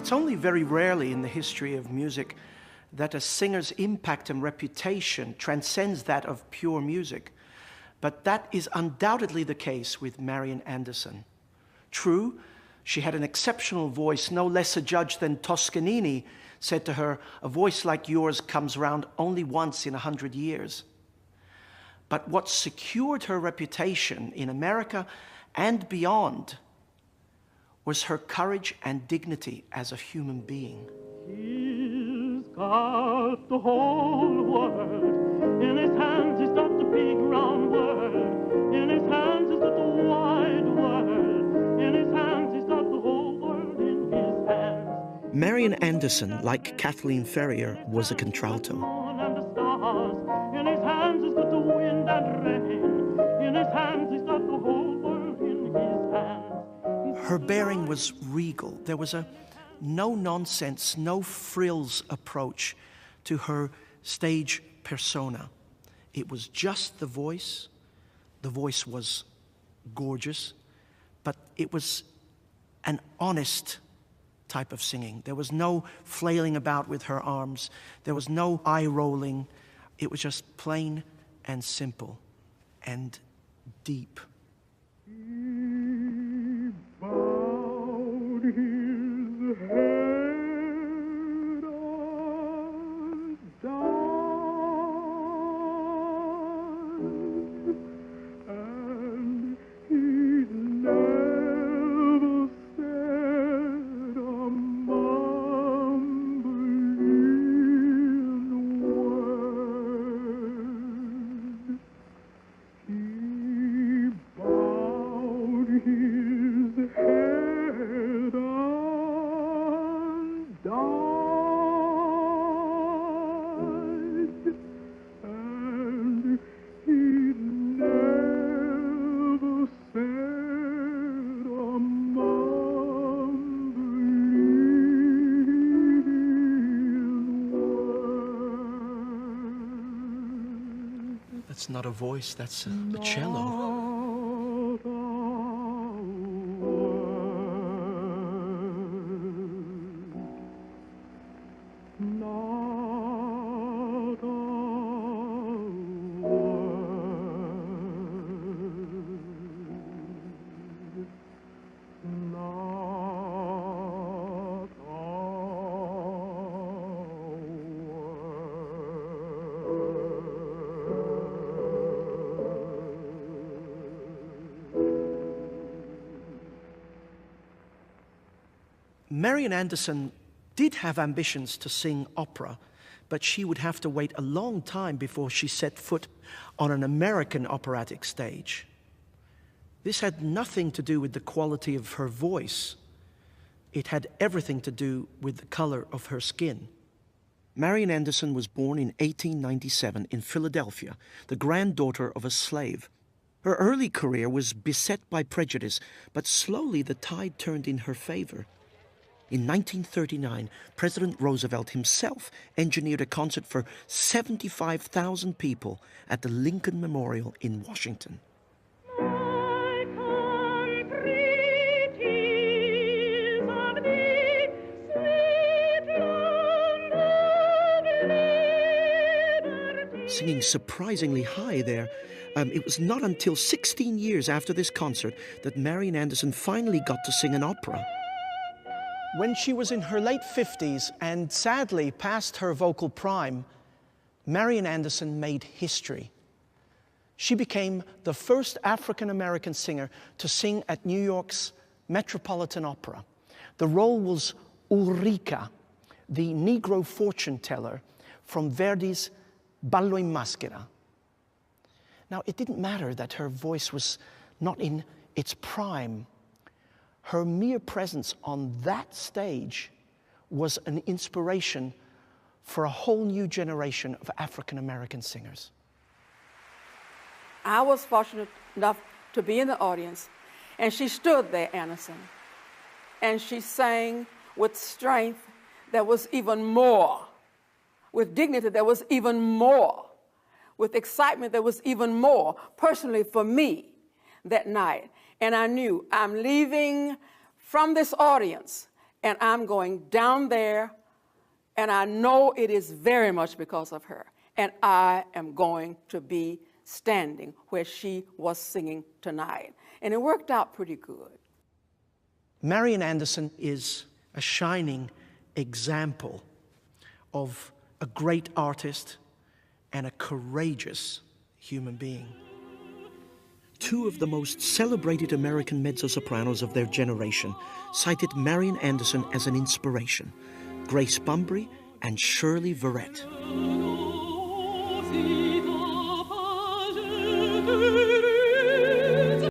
It's only very rarely in the history of music that a singer's impact and reputation transcends that of pure music. But that is undoubtedly the case with Marian Anderson. True, she had an exceptional voice. No less a judge than Toscanini said to her, "A voice like yours comes around only once in 100 years." But what secured her reputation in America and beyond was her courage and dignity as a human being. He's got the whole world in his hands. He's got the big round world in his hands. He's got the wide world in his hands. He's got the whole world in his hands. Marian Anderson, like Kathleen Ferrier, was a contralto. And the stars in his hands. He's got the wind and rain in his hands. He's got the whole world in his hands. Her bearing was regal. There was a no-nonsense, no-frills approach to her stage persona. It was just the voice. The voice was gorgeous, but it was an honest type of singing. There was no flailing about with her arms. There was no eye-rolling. It was just plain and simple and deep. His head on down, and he never said a mumbling word. He bowed his head on died, and he never said a mumbling word. That's not a voice, that's a cello. Marian Anderson did have ambitions to sing opera, but she would have to wait a long time before she set foot on an American operatic stage. This had nothing to do with the quality of her voice. It had everything to do with the color of her skin. Marian Anderson was born in 1897 in Philadelphia, the granddaughter of a slave. Her early career was beset by prejudice, but slowly the tide turned in her favor. In 1939, President Roosevelt himself engineered a concert for 75,000 people at the Lincoln Memorial in Washington. Singing surprisingly high there. It was not until 16 years after this concert that Marian Anderson finally got to sing an opera. When she was in her late 50s and sadly past her vocal prime, Marian Anderson made history. She became the first African-American singer to sing at New York's Metropolitan Opera. The role was Ulrica, the Negro fortune teller from Verdi's Ballo in Maschera. Now, it didn't matter that her voice was not in its prime. Her mere presence on that stage was an inspiration for a whole new generation of African-American singers. I was fortunate enough to be in the audience, and she stood there, Anderson, and she sang with strength that was even more, with dignity that was even more, with excitement that was even more, personally for me that night. And I knew I'm leaving from this audience And I'm going down there, and I know it is very much because of her. And I am going to be standing where she was singing tonight. And it worked out pretty good. Marian Anderson is a shining example of a great artist and a courageous human being. Two of the most celebrated American mezzo-sopranos of their generation cited Marian Anderson as an inspiration, Grace Bumbry and Shirley Verrett.